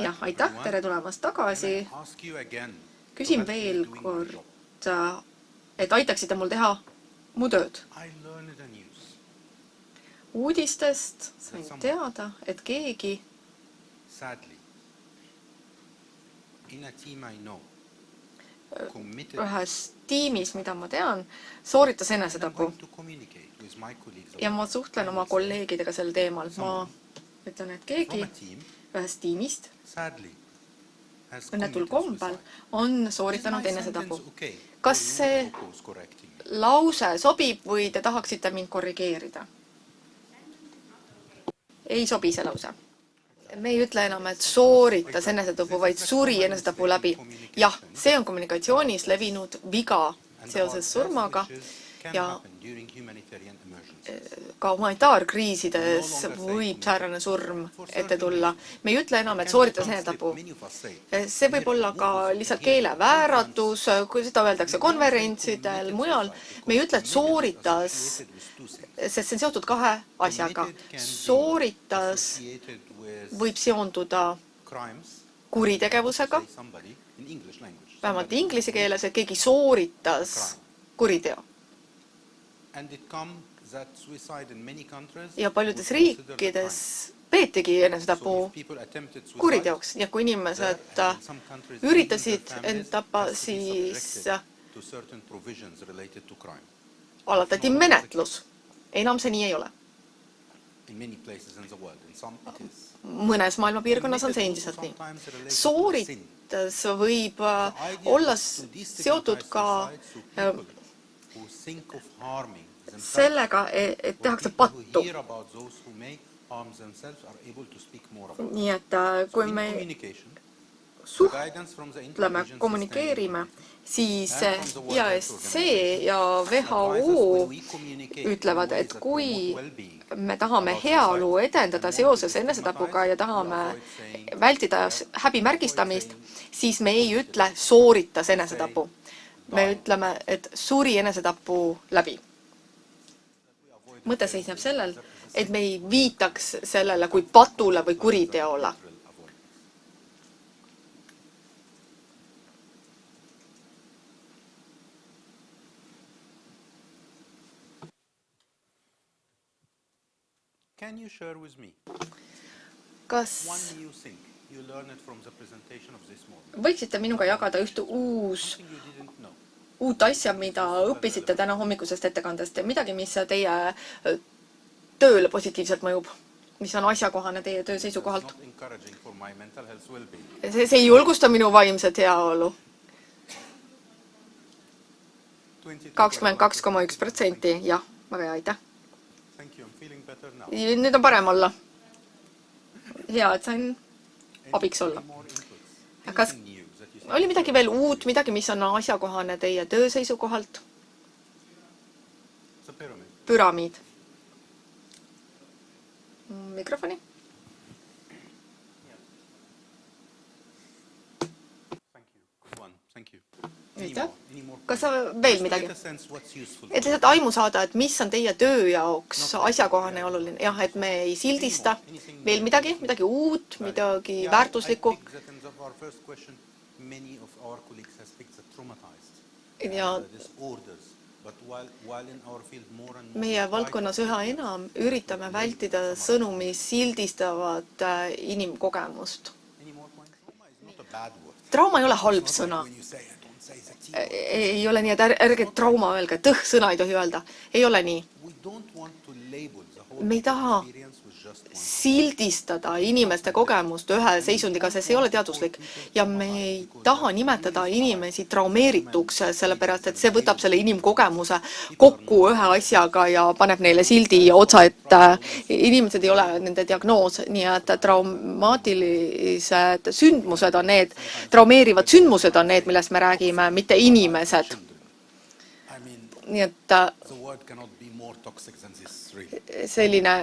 Jah, aitäh, tere tulemast tagasi. Küsin veel kord, et aitaksite mul teha mu tööd. Uudistest sain teada, et keegi ühes tiimis, mida ma tean, sooritas enesetapu. Ja ma suhtlen oma kolleegidega sel teemal. Ma ütlen, et keegi ühest tiimist õnnetul kombel on sooritanud enesetapu. Kas see lause sobib või te tahaksite mind korrigeerida? Ei sobi see lause. Me ei ütle enam, et sooritas enesetapu, vaid suri enesetapu läbi. Jah, see on kommunikatsioonis levinud viga seoses surmaga ja ka humanitaarkriisides võib säärane surm ette tulla. Me ei ütle enam, et sooritas enesetapu. See võib olla ka lihtsalt keelevääratus, kui seda öeldakse konverentsidel, mujal. Me ei ütle, et sooritas, sest see on seotud kahe asjaga. Sooritas võib seonduda kuritegevusega, vähemalt inglise keeles, et keegi sooritas kuriteo. Ja paljudes riikides peetigi enesetapu kuriteoks. Ja kui inimesed üritasid end tappa, siis algatati menetlus. Enam see nii ei ole. Mõnes maailma piirkonnas on see endiselt nii. Sooritas võib olla seotud ka sellega, et tehakse pattu. Nii et kui me suhtleme, kommunikeerime, siis IASC ja WHO ütlevad, et kui me tahame heaolu edendada seoses enesetapuga ja tahame vältida häbimärgistamist, siis me ei ütle sooritas enesetapu. Me ütleme, et suri enesetapu läbi. Mõte seisneb sellel, et me ei viitaks sellele kui patule või kuriteole. Kas võiksite minuga jagada ühte uut asja, mida õppisite täna hommikusest ettekandest ja midagi, mis teie tööle positiivselt mõjub, mis on asjakohane teie töö seisukohalt? See ei julgusta minu vaimset heaolu. 22,1%, jah, väga hea, aitäh. Nüüd on parem olla. Hea, et sain abiks olla. Kas oli midagi veel uut, midagi, mis on asjakohane teie töö seisukohalt? Püramiid. Mikrofoni. Kas veel midagi? Et lihtsalt aimu saada, et mis on teie töö jaoks asjakohane ja oluline. Jah, et me ei sildista. Veel midagi uut, midagi väärtuslikku. Ja meie valdkonnas üha enam üritame vältida sõnu, mis sildistavat inimkogemust. Trauma ei ole halb sõna. Ei ole nii, et ärge trauma öelge, sõna ei tohi öelda. Ei ole nii. Me ei taha sildistada inimeste kogemust ühe seisundiga, sest see ei ole teaduslik. Ja me ei taha nimetada inimesi traumeerituks, sellepärast, et see võtab selle inimkogemuse kokku ühe asjaga ja paneb neile sildi otsa, et inimesed ei ole nende diagnoos, nii et traumaatilised sündmused on need, traumeerivad sündmused on need, millest me räägime, mitte inimesed. Nii et selline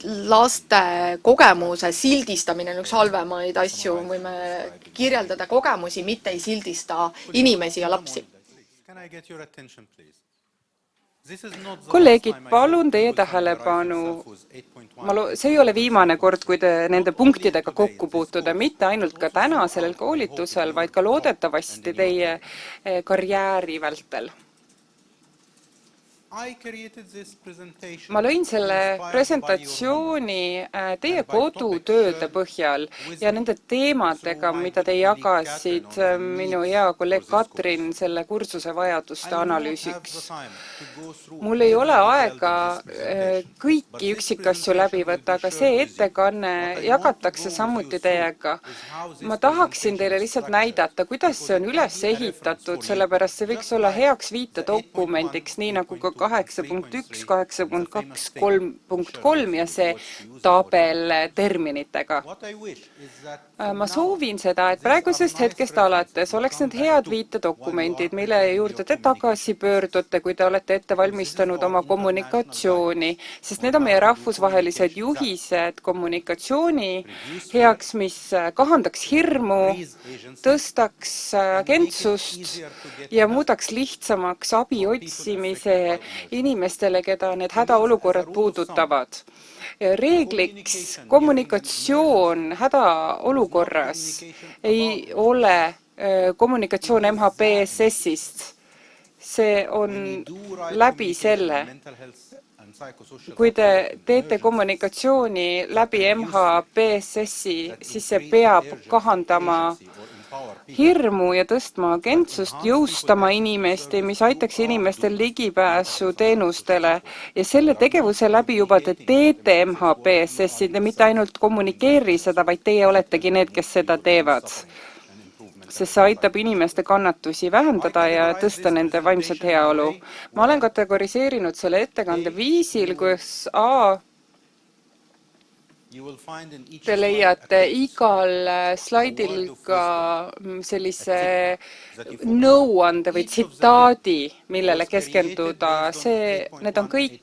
laste kogemuse sildistamine on üks halvemaid asju, võime kirjeldada kogemusi, mitte ei sildista inimesi ja lapsi. Kolleegid, palun teie tähelepanu. See ei ole viimane kord, kui te nende punktidega kokku puutuda, mitte ainult ka täna sellel koolitusel, vaid ka loodetavasti teie karjääri vältel. Ma lõin selle presentatsiooni teie kodutööde põhjal ja nende teemadega, mida te jagasid minu hea kolleeg Katrin selle kursuse vajaduste analüüsiks. Mul ei ole aega kõiki üksikasju läbi võtta, aga see ettekanne jagatakse samuti teiega. Ma tahaksin teile lihtsalt näidata, kuidas see on üles ehitatud, sellepärast see võiks olla heaks viitedokumendiks, nii nagu ka 8.1, 8.2, 3.3 ja see tabel terminitega. Ma soovin seda, et praegusest hetkest alates oleks need head viitedokumendid, mille juurde te tagasi pöördute, kui te olete ette valmistanud oma kommunikatsiooni, sest need on meie rahvusvahelised juhised kommunikatsiooni heaks, mis kahandaks hirmu, tõstaks agentsust ja muudaks lihtsamaks abi otsimise inimestele, keda need hädaolukorrad puudutavad. Reegliks kommunikatsioon hädaolukorras ei ole kommunikatsioon MHPSS-ist. See on läbi selle. Kui te teete kommunikatsiooni läbi MHPSS-i, siis see peab kahandama hirmu ja tõstma agentsust, jõustama inimesti, mis aitaks inimestel ligipääsu teenustele. Ja selle tegevuse läbi juba te teete MHPSS-i, te mitte ainult kommunikeeri seda, vaid teie oletegi need, kes seda teevad. Sest see aitab inimeste kannatusi vähendada ja tõsta nende vaimset heaolu. Ma olen kategoriseerinud selle ettekande viisil, kus te leiate igal slaidil ka sellise nõuande või tsitaadi, millele keskenduda. Need on kõik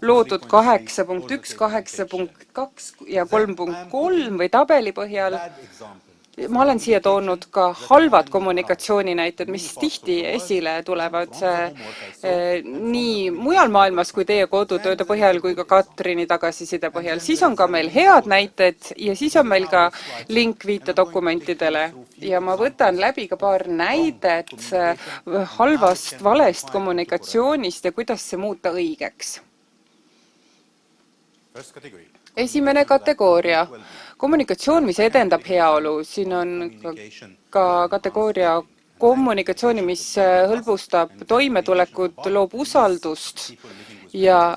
loodud 8.1, 8.2 ja 3.3 või tabeli põhjal. Ma olen siia toonud ka halvad kommunikatsiooninäited, mis tihti esile tulevad nii mujal maailmas kui teie kodutööde põhjal kui ka Katrini tagasiside põhjal. Siis on ka meil head näited ja siis on meil ka link viitedokumentidele. Ja ma võtan läbi ka paar näidet halvast, valest kommunikatsioonist ja kuidas see muuta õigeks. Esimene kategooria. Kommunikatsioon, mis edendab heaolu. Siin on ka kategooria kommunikatsiooni, mis hõlbustab toimetulekut, loob usaldust ja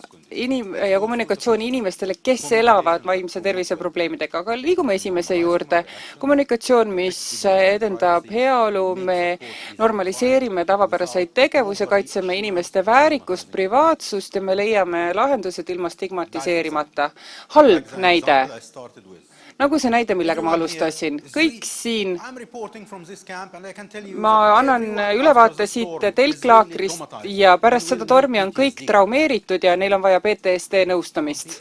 kommunikatsiooni inimestele, kes elavad vaimse tervise probleemidega. Aga liigume esimese juurde. Kommunikatsioon, mis edendab heaolu, me normaliseerime tavapäraseid tegevuse, kaitseme inimeste väärikust, privaatsust ja me leiame lahendused ilma stigmatiseerimata. Halb näide. Nagu see näide, millega ma alustasin. Kõik siin, ma annan ülevaate siit telklaakrist ja pärast seda tormi on kõik traumeeritud ja neil on vaja PTSD nõustamist.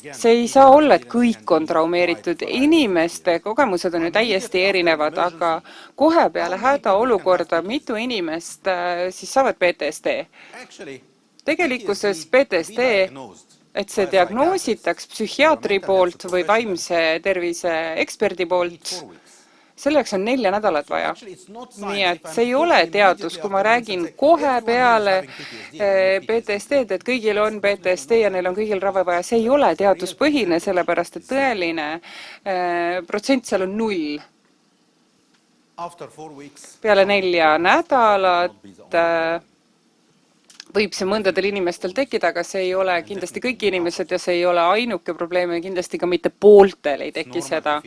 See ei saa olla, et kõik on traumeeritud. Inimeste kogemused on ju täiesti erinevad, aga kohe peale hädaolukorda mitu inimest siis saavad PTSD. Tegelikkuses PTSD, et see diagnoositaks psühhiaatri poolt või vaimse tervise eksperdi poolt, selleks on 4 nädalat vaja. Nii et see ei ole teadus, kui ma räägin kohe peale PTSD-d, et kõigil on PTSD ja neil on kõigil ravi vaja. See ei ole teaduspõhine, sellepärast et tõeline protsent seal on 0. Peale 4 nädalat võib see mõndadel inimestel tekkida, aga see ei ole kindlasti kõik inimesed ja see ei ole ainuke probleem ja kindlasti ka mitte pooltel ei teki seda.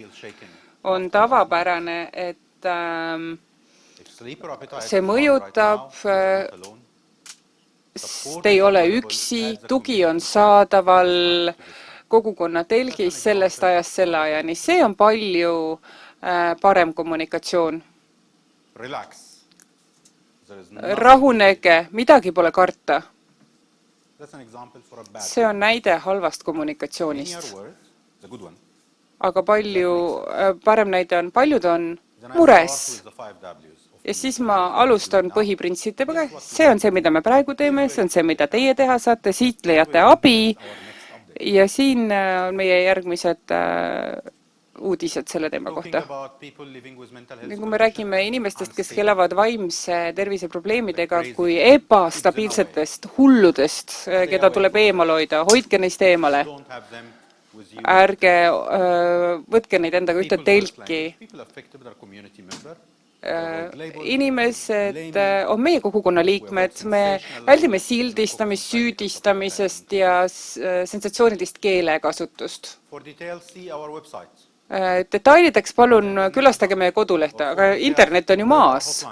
On tavapärane, et see mõjutab, te ei ole üksi, tugi on saadaval kogukonna telgis sellest ajast selle ajani. See on palju parem kommunikatsioon. Rahunege, midagi pole karta. See on näide halvast kommunikatsioonist. Aga parem näide on, paljud on mures. Ja siis ma alustan põhiprintsiipidega, see on see, mida me praegu teeme, see on see, mida teie teha saate, siit leiate abi ja siin on meie järgmised uudised selle teema kohta. Kui me räägime inimestest, kes elavad vaimse tervise probleemidega kui ebastabiilsetest hulludest, keda tuleb eemal hoida, hoidke neist eemale. Ärge võtke neid endaga ühte telki. Inimesed on meie kogukonna liikmed, me väldime sildistamist, süüdistamisest ja sensatsioonidest keelekasutust. Detailideks palun külastage meie kodulehte, aga internet on ju maas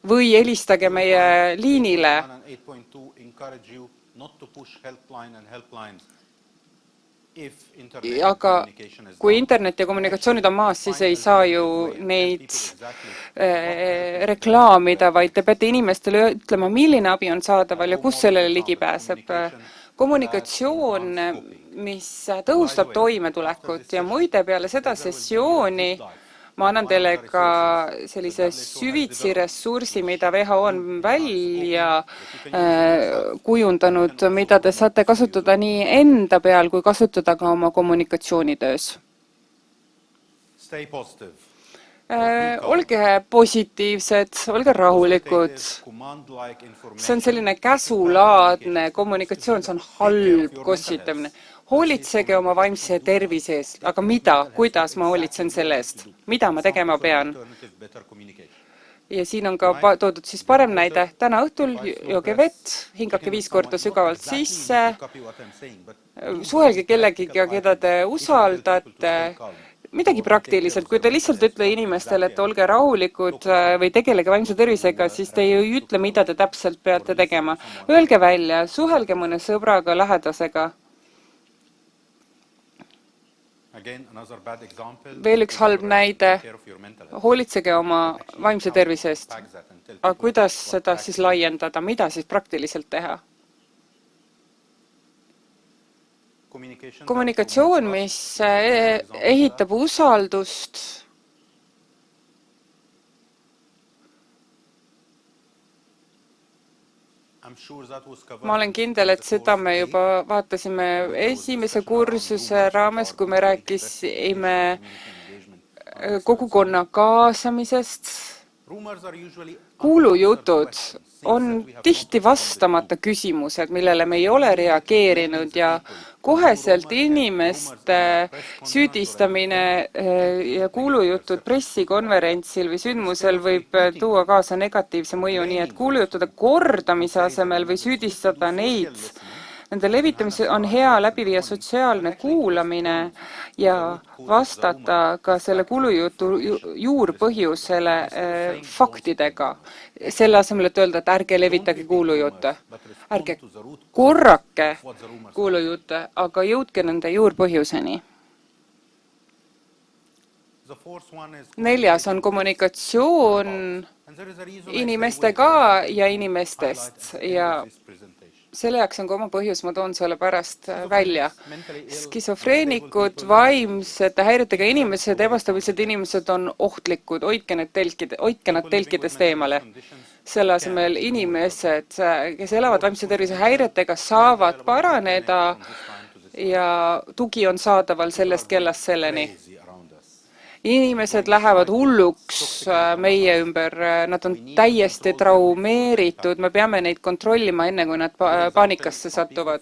või helistage meie liinile. Aga kui internet ja kommunikatsioonid on maas, siis ei saa ju neid reklaamida, vaid te peate inimestele ütlema, milline abi on saadaval ja kus sellele ligi pääseb. Kommunikatsioon, mis tõhustab toimetulekut ja muide peale seda sessiooni ma annan teile ka sellise süvitsi ressursi, mida WHO on välja kujundanud, mida te saate kasutada nii enda peal kui kasutada ka oma kommunikatsioonitöös. Olge positiivsed, olge rahulikud. See on selline käsulaadne kommunikatsioon, see on halb kossitamine. Hoolitsege oma vaimse tervise eest, aga mida, kuidas ma hoolitsen selle eest, mida ma tegema pean? Ja siin on ka toodud siis parem näide. Täna õhtul jooge vett, hingake 5 korda sügavalt sisse, suhelge kellegiga, keda te usaldate, midagi praktiliselt. Kui te lihtsalt ütle inimestele, et olge rahulikud või tegelege vaimse tervisega, siis te ju ei ütle, mida te täpselt peate tegema. Öelge välja, suhelge mõne sõbraga, lähedasega. Veel üks halb näide, hoolitsege oma vaimse tervise eest. Aga kuidas seda siis laiendada, mida siis praktiliselt teha? Kommunikatsioon, mis ehitab usaldust, ma olen kindel, et seda me juba vaatasime esimese kursuse raames, kui me rääkisime kogukonna kaasamisest. Kuulujutud on tihti vastamata küsimused, millele me ei ole reageerinud ja koheselt inimeste süüdistamine ja kuulujutud pressikonverentsil või sündmusel võib tuua kaasa negatiivse mõju, nii et kuulujuttude kordamise asemel või süüdistada neid. Nende levitamise on hea läbi viia sotsiaalne kuulamine ja vastata ka selle kuulujutu juurpõhjusele faktidega. Selle asemel, et öelda, et ärge levitage kuulujutte. Ärge korrake kuulujutte, aga jõudke nende juurpõhjuseni. 4. on kommunikatsioon inimestega ja inimestest ja selle jaoks on ka oma põhjus, ma toon selle pärast välja. Skisofreenikud, vaimsete häiretega inimesed, ebastabiilsed inimesed on ohtlikud, hoidke nad telkidest eemale. Selle asemel inimesed, kes elavad vaimse tervise häiretega, saavad paraneda ja tugi on saadaval sellest kellast selleni. Inimesed lähevad hulluks meie ümber, nad on täiesti traumeeritud, me peame neid kontrollima enne, kui nad paanikasse satuvad.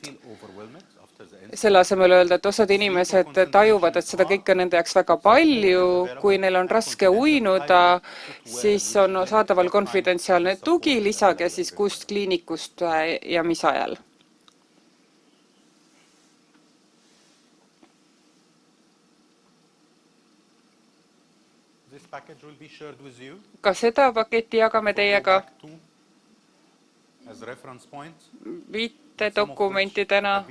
Selle asemel öelda, et osad inimesed tajuvad, et seda kõike on nende jaoks väga palju, kui neil on raske uinuda, siis on saadaval konfidentsiaalne tugi, lisage siis kust kliinikust ja mis ajal. Ka seda paketti jagame teiega viitedokumentidena.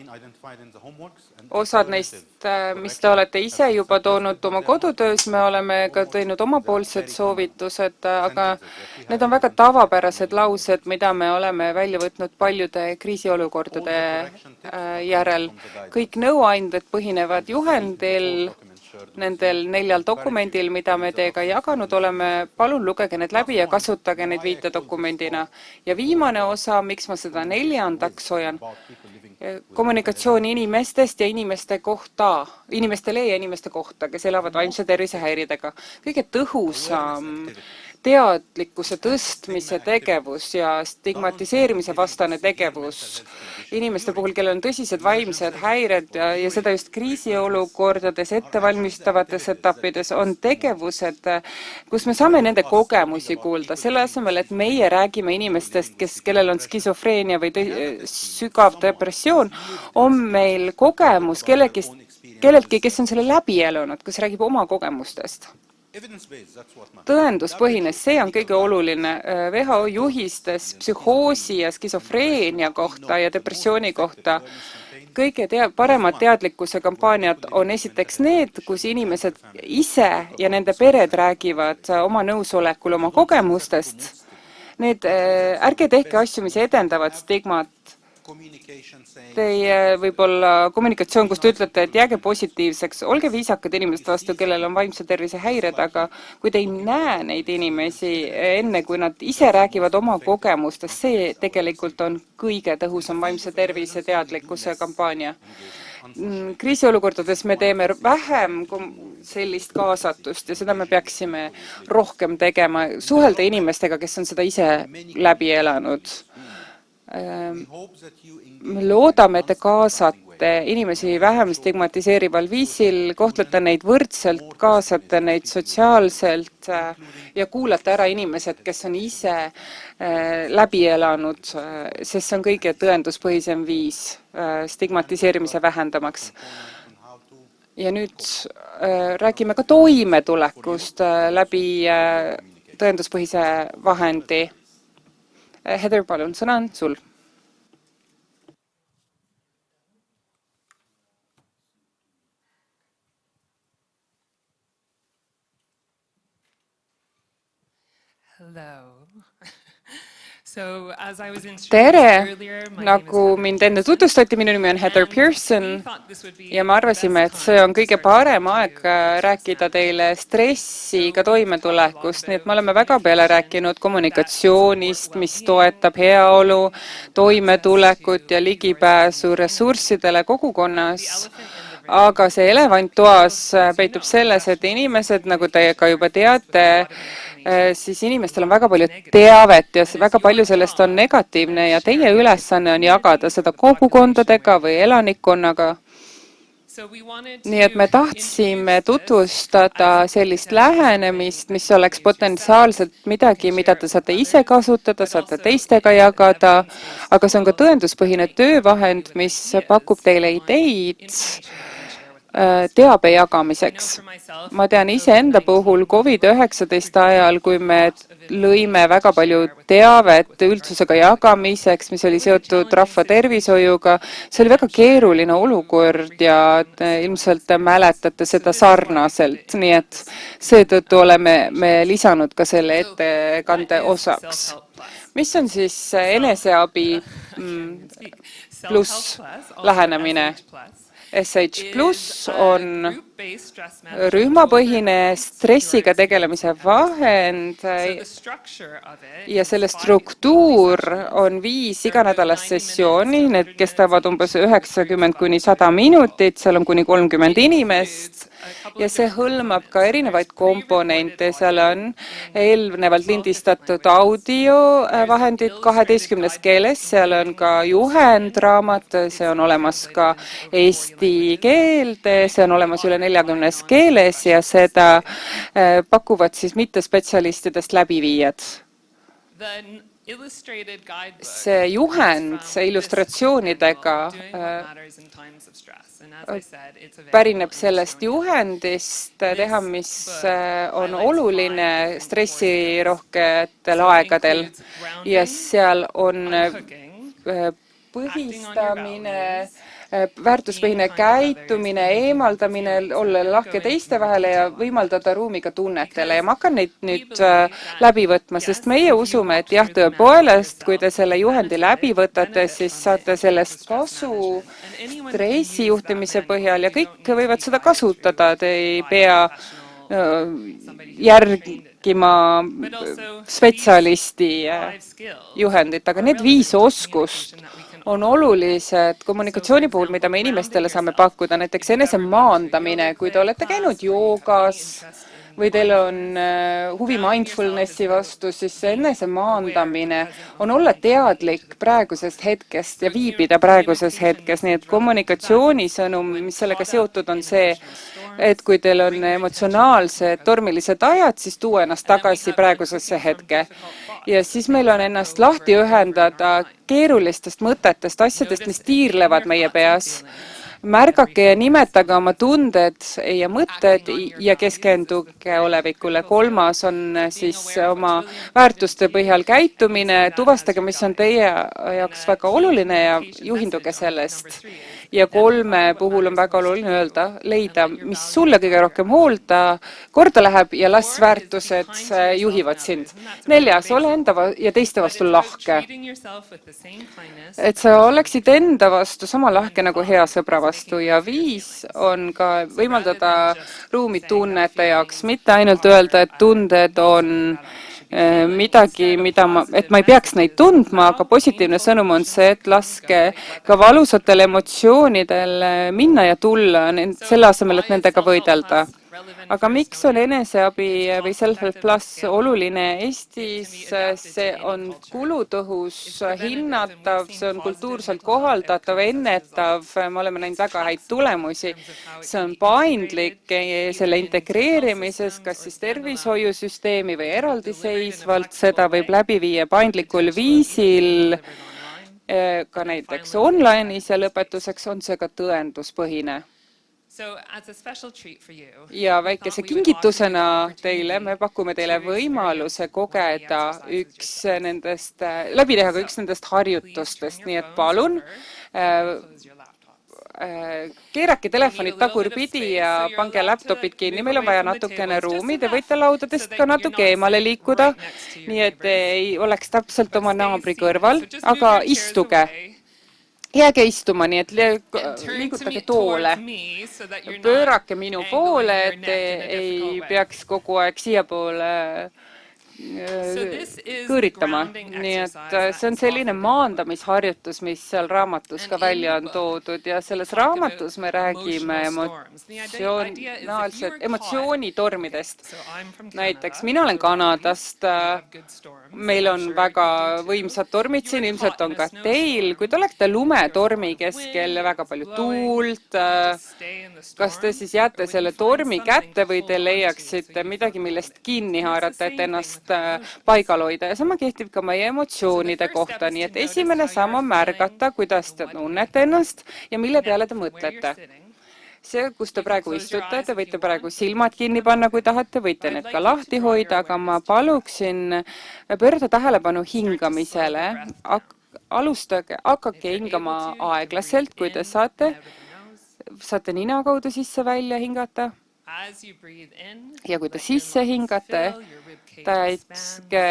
Osad neist, mis te olete ise juba toonud oma kodutöös, me oleme ka teinud omapoolsed soovitused, aga need on väga tavapärased laused, mida me oleme välja võtnud paljude kriisiolukordade järel. Kõik nõuanded põhinevad juhendil nendel 4 dokumendil, mida me teiega jaganud oleme. Palun lugege need läbi ja kasutage neid viitedokumendina. Ja viimane osa, miks ma seda 4. hoian, kommunikatsioon inimestest ja inimeste kohta, inimestele ja inimeste kohta, kes elavad vaimse tervise häiridega. Kõige tõhusam teadlikkuse tõstmise tegevus ja stigmatiseerimise vastane tegevus inimeste puhul, kellel on tõsised vaimsed häired ja seda just kriisiolukordades, ettevalmistavates etappides, on tegevused, kus me saame nende kogemusi kuulda, selle asemel, et meie räägime inimestest, kellel on skisofreenia või sügav depressioon, on meil kogemus kelleltki, kes on selle läbi elanud, kes räägib oma kogemustest. Tõenduspõhine, see on kõige oluline. WHO juhistes psühhoosi ja skisofreenia kohta ja depressiooni kohta kõige paremad teadlikkuse kampaaniad on esiteks need, kus inimesed ise ja nende pered räägivad oma nõusolekul oma kogemustest. Ärge tehke asju, mis edendavad stigmat. Teie võib-olla kommunikatsioon, kus te ütlete, et jääge positiivseks, olge viisakad inimeste vastu, kellel on vaimse tervise häired, aga kui te ei näe neid inimesi enne, kui nad ise räägivad oma kogemustest, see tegelikult on kõige tõhusam vaimse tervise teadlikkuse kampaania. Kriisiolukordades me teeme vähem sellist kaasatust ja seda me peaksime rohkem tegema, suhelda inimestega, kes on seda ise läbi elanud. Me loodame, et te kaasate inimesi vähem stigmatiseerival viisil, kohtlete neid võrdselt, kaasate neid sotsiaalselt ja kuulate ära inimesed, kes on ise läbi elanud, sest see on kõige tõenduspõhisem viis stigmatiseerimise vähendamaks. Ja nüüd räägime ka toimetulekust läbi tõenduspõhise vahendi. Heather, palun, sõna on sul. Tere, nagu mind enne tutvustati, minu nimi on Heather Pearson ja me arvasime, et see on kõige parem aeg rääkida teile stressiga toimetulekust, nii et me oleme väga peale rääkinud kommunikatsioonist, mis toetab heaolu, toimetulekut ja ligipääsu ressurssidele kogukonnas. Aga see elevant toas peitub selles, et inimesed, nagu te ka juba teate, siis inimestel on väga palju teavet ja väga palju sellest on negatiivne ja teie ülesanne on jagada seda kogukondadega või elanikkonnaga. Nii et me tahtsime tutvustada sellist lähenemist, mis oleks potentsiaalselt midagi, mida te saate ise kasutada, saate teistega jagada, aga see on ka tõenduspõhine töövahend, mis pakub teile ideid teabe jagamiseks. Ma tean iseenda puhul COVID-19 ajal, kui me lõime väga palju teavet üldsusega jagamiseks, mis oli seotud rahva tervishoiuga. See oli väga keeruline olukord ja ilmselt mäletate seda sarnaselt, nii et seetõttu oleme me lisanud ka selle ettekande osaks. Mis on siis eneseabi pluss lähenemine? SH Plus on rühmapõhine stressiga tegelemise vahend ja selle struktuur on 5 iganädalast sessiooni, need kestavad umbes 90 kuni 100 minutit, seal on kuni 30 inimest ja see hõlmab ka erinevaid komponente, seal on eelnevalt lindistatud audiovahendid 12 keeles, seal on ka juhendraamat, see on olemas ka eesti keelde, see on olemas üle 40 keeles ja seda pakuvad siis mittespetsialistidest läbiviijad. See juhend illustratsioonidega pärineb sellest juhendist teha, mis on oluline stressirohketel aegadel ja seal on põhistamine, väärtuspõhine käitumine, eemaldamine, olla lahke teiste vahele ja võimaldada ruumi ka tunnetele. Ja ma hakkan neid nüüd läbi võtma, sest meie usume, et jah, tõepoolest, kui te selle juhendi läbi võtate, siis saate sellest kasu stressi juhtimise põhjal ja kõik võivad seda kasutada, te ei pea järgima spetsialisti juhendit, aga need 5 oskust on olulised kommunikatsiooni puhul, mida me inimestele saame pakkuda, näiteks enesemaandamine, kui te olete käinud joogas või teil on huvi mindfulnessi vastu, siis see enesemaandamine on olla teadlik praegusest hetkest ja viibida praeguses hetkes, nii et kommunikatsioonisõnum, mis sellega seotud on see, et kui teil on emotsionaalsed tormilised ajad, siis tuua ennast tagasi praegusesse hetke. Ja siis meil on ennast lahti ühendada keerulistest mõtetest, asjadest, mis tiirlevad meie peas. Märgake ja nimetage oma tunded ja mõtted ja keskenduge olevikule. 3. on siis oma väärtuste põhjal käitumine, tuvastage, mis on teie jaoks väga oluline ja juhinduge sellest. Ja 3 puhul on väga oluline leida, mis sulle kõige rohkem korda läheb ja las väärtused juhivad sind. 4. ole enda ja teiste vastu lahke. Et sa oleksid enda vastu sama lahke nagu hea sõbra vastu ja 5 on ka võimaldada ruumi tunnete jaoks, mitte ainult öelda, et tunded on midagi, et ma ei peaks neid tundma, aga positiivne sõnum on see, et laske ka valusatel emotsioonidel minna ja tulla selle asemel, et nendega võidelda. Aga miks on eneseabi või self-help plus oluline Eestis? See on kulutõhus, hinnatav, see on kultuurselt kohaldatav, ennetav, me oleme näinud väga häid tulemusi. See on paindlik selle integreerimises, kas siis tervishoiusüsteemi või eraldiseisvalt, seda võib läbi viia paindlikul viisil, ka näiteks online'is ja lõpetuseks on see ka tõenduspõhine. Ja väikese kingitusena teile, me pakume teile võimaluse kogeda läbi teha ka üks nendest harjutustest, nii et palun keerake telefonid tagurpidi ja pange laptopid kinni, meil on vaja natukene ruumi, te võite laudadest ka natuke eemale liikuda, nii et ei oleks täpselt oma naabri kõrval, aga istuge. Jääge istuma, nii et liigutage toole. Pöörake minu poole, et te ei peaks kogu aeg siiapoole kõõritama. Nii et see on selline maandamisharjutus, mis seal raamatus ka välja on toodud ja selles raamatus me räägime emotsioonitormidest. Näiteks mina olen Kanadast, meil on väga võimsad tormid siin, ilmselt on ka teil. Kui te olete lumetormi keskel ja väga palju tuult, kas te siis jääte selle tormi kätte või te leiaksite midagi, millest kinni haarata, et ennast paigal hoida ja sama kehtib ka meie emotsioonide kohta, nii et esimene samm on märgata, kuidas te tunnete ennast ja mille peale te mõtlete. See, kus te praegu istute, te võite praegu silmad kinni panna, kui tahate, võite need ka lahti hoida, aga ma paluksin pöörata tähelepanu hingamisele. Hakake hingama aeglaselt, kui te saate nina kaudu sisse välja hingata. Ja kui te sisse hingate, täitske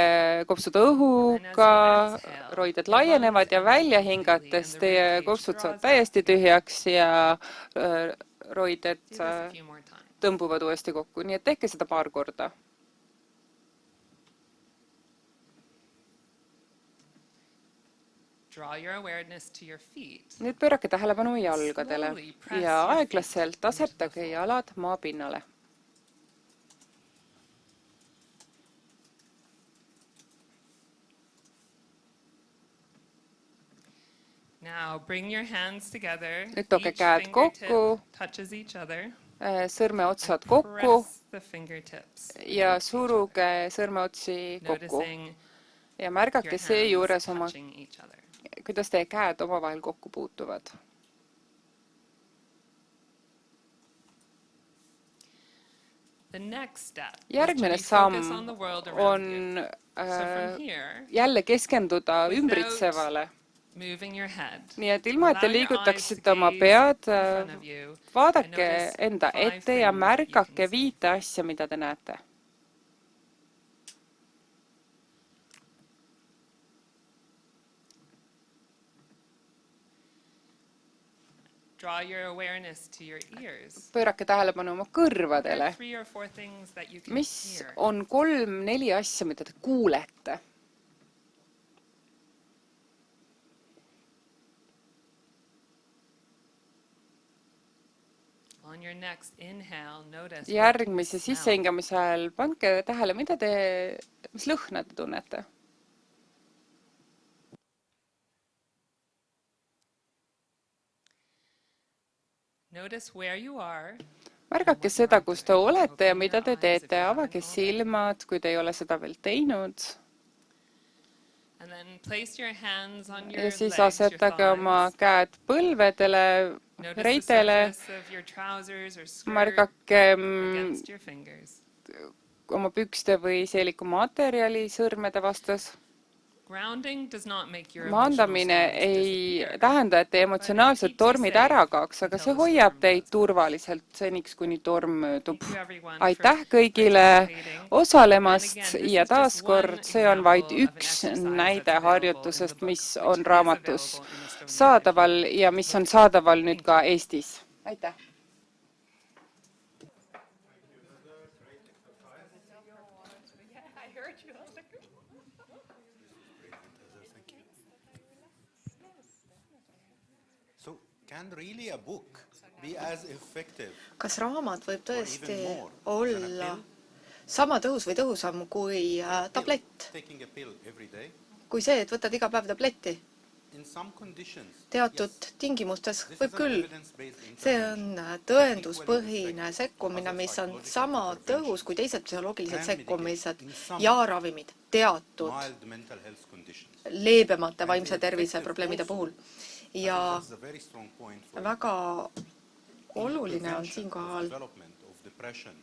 kopsud õhuga, roided laienevad ja välja hingates teie kopsud saavad täiesti tühjaks ja roided tõmbuvad uuesti kokku, nii et tehke seda paar korda. Nüüd pöörake tähelepanu jalgadele ja aeglaselt asetage jalad maapinnale. Nüüd tooge käed kokku, sõrmeotsad kokku ja suruge sõrmeotsi kokku ja märgake seejuures kuidas teie käed omavahel kokku puutuvad. Järgmine samm on jälle keskenduda ümbritsevale. Nii et ilma, et te liigutaksite oma pead, vaadake enda ette ja märgake 5 asja, mida te näete. Pöörake tähelepanu oma kõrvadele. Mis on 3-4 asja, mida te kuulete? Järgmise sissehingamise ajal panke tähele, mis lõhna te tunnete? Märgake seda, kus te olete ja mida te teete. Avage silmad, kui te ei ole seda veel teinud. Ja siis asetage oma käed põlvedele, reidele. Märgake oma pükste või seeliku materjali sõrmede vastas. Maandamine ei tähenda, et teie emotsionaalsed tormid ära kaoks, aga see hoiab teid turvaliselt seniks, kuni torm möödub. Aitäh kõigile osalemast ja taaskord see on vaid üks näide harjutusest, mis on raamatus saadaval ja mis on saadaval nüüd ka Eestis. Aitäh! Kas raamat võib tõesti olla sama tõhus või tõhusam kui tablett? Kui see, et võtad iga päev tabletti? Teatud tingimustes võib küll. See on tõenduspõhine sekkumine, mis on sama tõhus kui teised psühholoogilised sekkumised ja ravimid teatud leebemate vaimse tervise probleemide puhul. Ja väga oluline on siinkohal,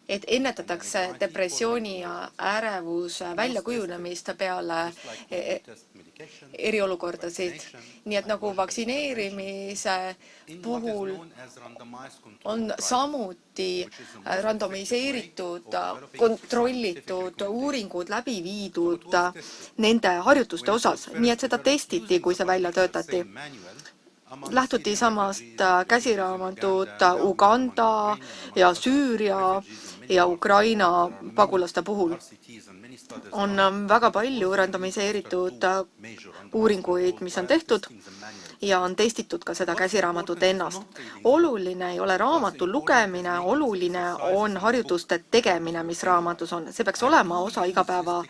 et ennetatakse depressiooni ja ärevuse väljakujunemist peale eriolukordasid. Nii et nagu vaktsineerimise puhul on samuti randomiseeritud, kontrollitud uuringud läbi viidud nende harjutuste osas. Nii et seda testiti, kui see välja töötati. Lähtuti samast käsiraamatut Uganda ja Süüria ja Ukraina pagulaste puhul. On väga palju randomiseeritud uuringuid, mis on tehtud ja on testitud ka seda käsiraamatut ennast. Oluline ei ole raamatu lugemine, oluline on harjutuste tegemine, mis raamatus on. See peaks olema osa igapäeva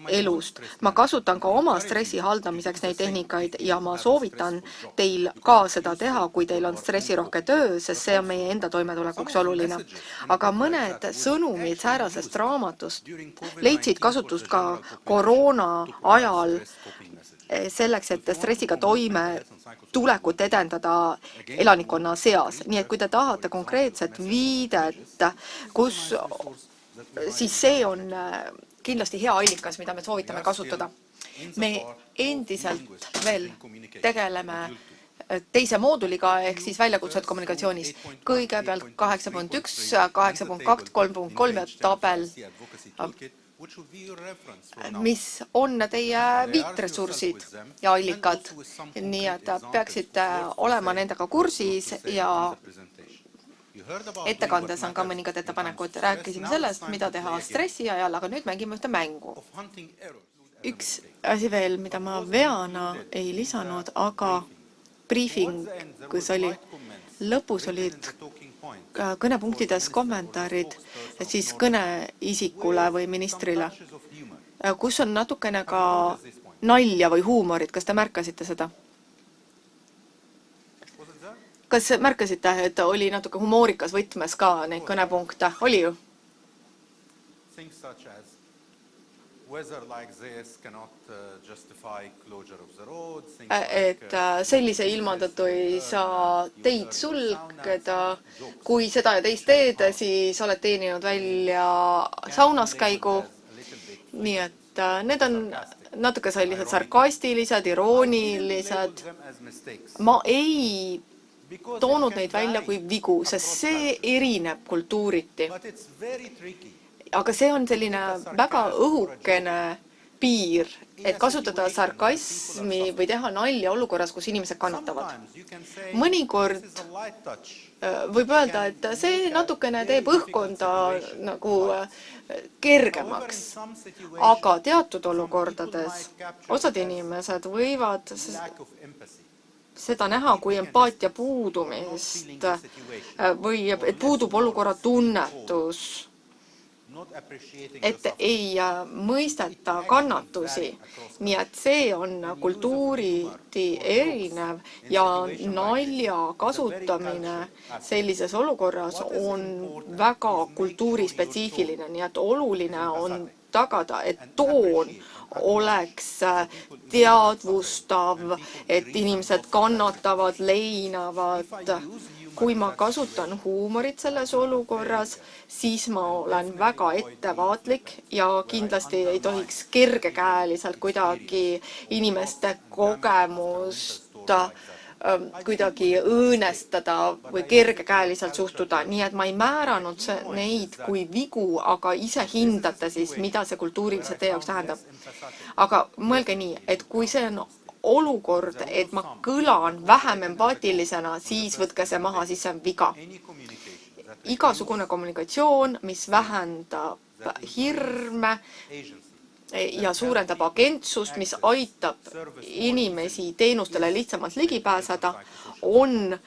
elust. Ma kasutan ka oma stressi haldamiseks neid tehnikaid ja ma soovitan teil ka seda teha, kui teil on stressirohke töö, sest see on meie enda toimetulekuks oluline. Aga mõned sõnumid säärasest raamatust leidsid kasutust ka koroona ajal selleks, et stressiga toime tulekut edendada elanikkonna seas. Nii et kui te tahate konkreetset viidet, kus siis see on kindlasti hea allikas, mida me soovitame kasutada. Me endiselt veel tegeleme teise mooduliga ehk siis väljakutsed kommunikatsioonis. Kõigepealt 8.1, 8.2, 3.3 ja tabel, mis on teie viitressursid ja allikad. Nii et peaksite olema nendega kursis ja ettekandes on ka mõningad ettepanekud. Rääkisime sellest, mida teha stressi ajal, aga nüüd mängime ühte mängu. Üks asi veel, mida ma veana ei lisanud, aga briifingus oli, lõpus olid kõnepunktides kommentaarid siis kõneisikule või ministrile, kus on natukene ka nalja või huumorit. Kas te märkasite seda? Kas märkasite, et oli natuke humoorikas võtmes ka neid kõnepunkte? Oli ju? Et sellise ilma tõttu ei saa teid sulgeda. Kui seda ja teist teed, siis oled teeninud välja saunaskäigu. Nii et need on natuke sellised sarkastilised, iroonilised. Ma ei toonud neid välja kui vigu, sest see erineb kultuuriti. Aga see on selline väga õhukene piir, et kasutada sarkasmi või teha nalja olukorras, kus inimesed kannatavad. Mõnikord võib öelda, et see natukene teeb õhkkonda nagu kergemaks, aga teatud olukordades osad inimesed võivad seda näha kui empaatia puudumist või et puudub olukorra tunnetus, et ei mõisteta kannatusi. Nii et see on kultuuriti erinev ja nalja kasutamine sellises olukorras on väga kultuurispetsiifiline, nii et oluline on tagada, et toon oleks teadvustav, et inimesed kannatavad, leinavad. Kui ma kasutan huumorit selles olukorras, siis ma olen väga ettevaatlik ja kindlasti ei tohiks kergekäeliselt kuidagi inimeste kogemust kuidagi õõnestada või kergekäeliselt suhtuda. Nii et ma ei määranud neid kui vigu, aga ise hindate siis, mida see kultuuriliselt teie jaoks tähendab. Aga mõelge nii, et kui see on olukord, et ma kõlan vähem empaatilisena, siis võtke see maha, siis see on viga. Igasugune kommunikatsioon, mis vähendab hirme ja suurendab agentsust, mis aitab inimesi teenustele lihtsamalt ligi pääseda, on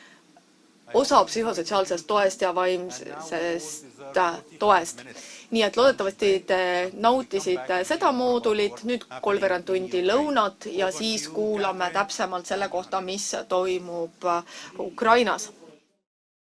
osa psühhosotsiaalsest toest ja vaimsest toest. Nii et loodetavasti te nautisite seda moodulit, nüüd 3 tundi lõunat ja siis kuulame täpsemalt selle kohta, mis toimub Ukrainas.